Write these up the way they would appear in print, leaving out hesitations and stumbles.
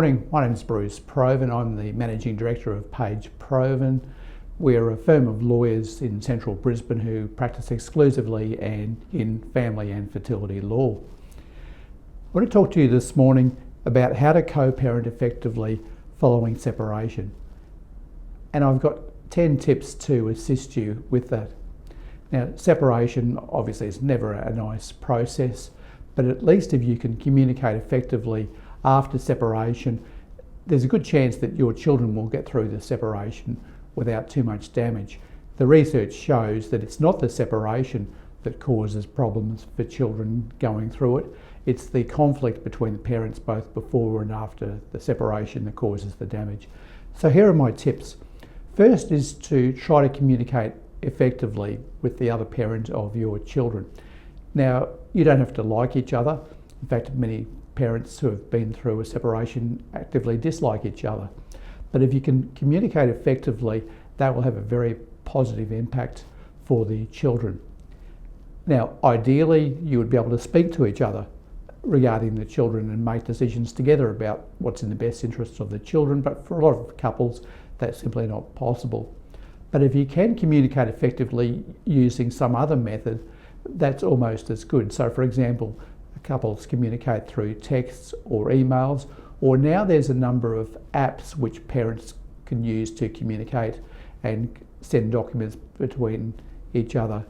Morning, my name is Page Provan. I'm the Managing Director of Page Provan. We're a firm of lawyers in central Brisbane who practice exclusively and in family and fertility law. I want to talk to you this morning about how to co-parent effectively following separation. And I've got 10 tips to assist you with that. Now, separation obviously is never a nice process, but at least if you can communicate effectively after separation, there's a good chance that your children will get through the separation without too much damage. The research shows that it's not the separation that causes problems for children going through it. It's the conflict between the parents both before and after the separation that causes the damage. So here are my tips. First is to try to communicate effectively with the other parent of your children. Now, you don't have to like each other. In fact, many parents who have been through a separation actively dislike each other. But if you can communicate effectively, that will have a very positive impact for the children. Now, ideally, you would be able to speak to each other regarding the children and make decisions together about what's in the best interests of the children, but for a lot of couples, that's simply not possible. But if you can communicate effectively using some other method, that's almost as good. So for example, couples communicate through texts or emails, or now there's a number of apps which parents can use to communicate and send documents between each other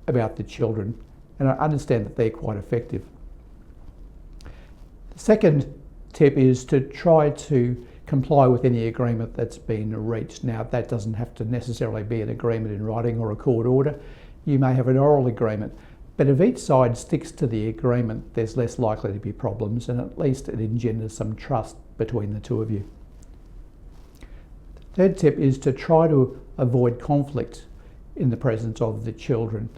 about the children. And I understand that they're quite effective. The second tip is to try to comply with any agreement that's been reached. Now, that doesn't have to necessarily be an agreement in writing or a court order. You may have an oral agreement. But if each side sticks to the agreement, there's less likely to be problems, and at least it engenders some trust between the two of you. The third tip is to try to avoid conflict in the presence of the children.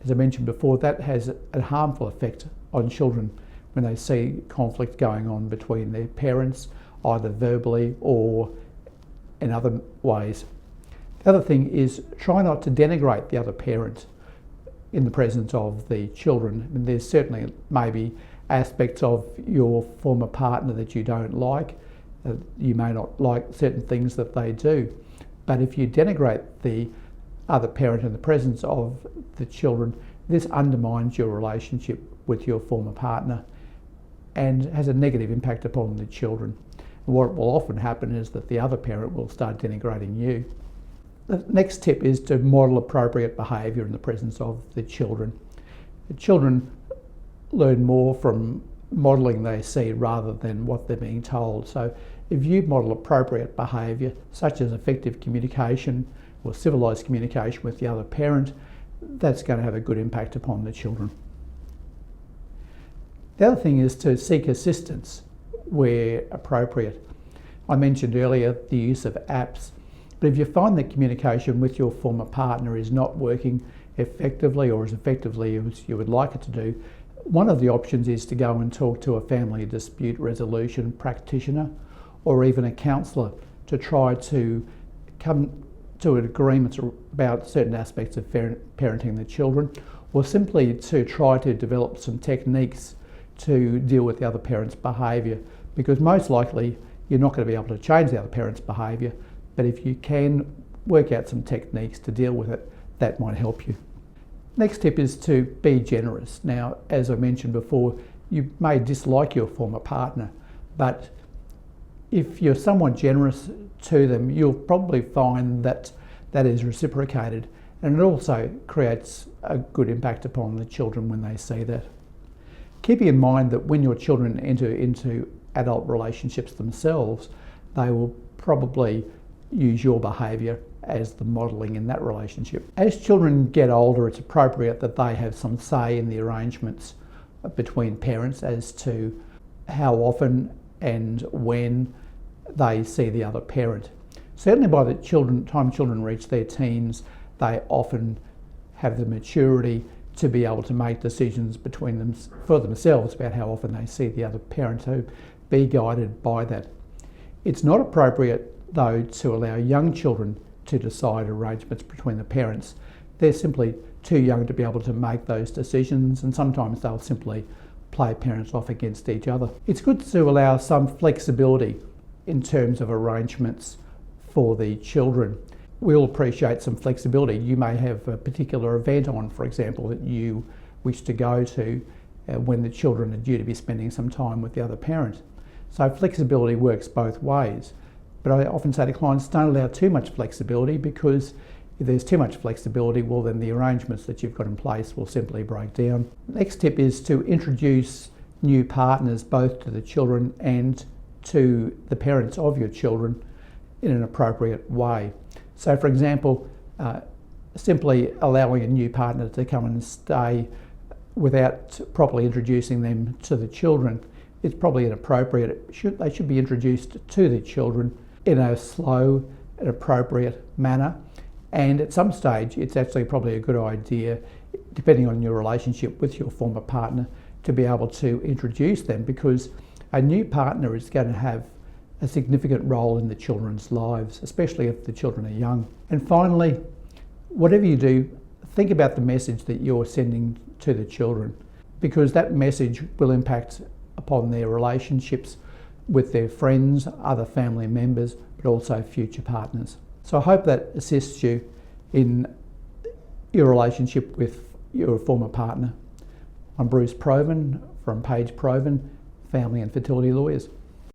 As I mentioned before, that has a harmful effect on children when they see conflict going on between their parents, either verbally or in other ways. The other thing is try not to denigrate the other parent in the presence of the children. And there's certainly maybe aspects of your former partner that you don't like. You may not like certain things that they do. But if you denigrate the other parent in the presence of the children, this undermines your relationship with your former partner and has a negative impact upon the children. What will often happen is that the other parent will start denigrating you. The next tip is to model appropriate behaviour in the presence of the children. The children learn more from modelling they see rather than what they're being told. So if you model appropriate behaviour, such as effective communication or civilised communication with the other parent, that's going to have a good impact upon the children. The other thing is to seek assistance where appropriate. I mentioned earlier the use of apps. But if you find that communication with your former partner is not working effectively or as effectively as you would like it to do, one of the options is to go and talk to a family dispute resolution practitioner or even a counsellor to try to come to an agreement about certain aspects of parenting the children, or simply to try to develop some techniques to deal with the other parent's behaviour, because most likely you're not going to be able to change the other parent's behaviour. But if you can work out some techniques to deal with it, that might help you. Next tip is to be generous. Now, as I mentioned before, you may dislike your former partner, but if you're somewhat generous to them, you'll probably find that that is reciprocated, and it also creates a good impact upon the children when they see that. Keeping in mind that when your children enter into adult relationships themselves, they will probably use your behaviour as the modelling in that relationship. As children get older, it's appropriate that they have some say in the arrangements between parents as to how often and when they see the other parent. Certainly by the time children reach their teens, they often have the maturity to be able to make decisions between them for themselves about how often they see the other parent, so be guided by that. It's not appropriate though to allow young children to decide arrangements between the parents. They're simply too young to be able to make those decisions, and sometimes they'll simply play parents off against each other. It's good to allow some flexibility in terms of arrangements for the children. We'll appreciate some flexibility. You may have a particular event on, for example, that you wish to go to when the children are due to be spending some time with the other parent. So flexibility works both ways. But I often say to clients, don't allow too much flexibility, because if there's too much flexibility, well then the arrangements that you've got in place will simply break down. Next tip is to introduce new partners both to the children and to the parents of your children in an appropriate way. So for example, simply allowing a new partner to come and stay without properly introducing them to the children is probably inappropriate. They should be introduced to the children in a slow and appropriate manner. And at some stage, it's actually probably a good idea, depending on your relationship with your former partner, to be able to introduce them, because a new partner is going to have a significant role in the children's lives, especially if the children are young. And finally, whatever you do, think about the message that you're sending to the children, because that message will impact upon their relationships with their friends, other family members, but also future partners. So I hope that assists you in your relationship with your former partner. I'm Bruce Provan from Page Provan Family and Fertility Lawyers.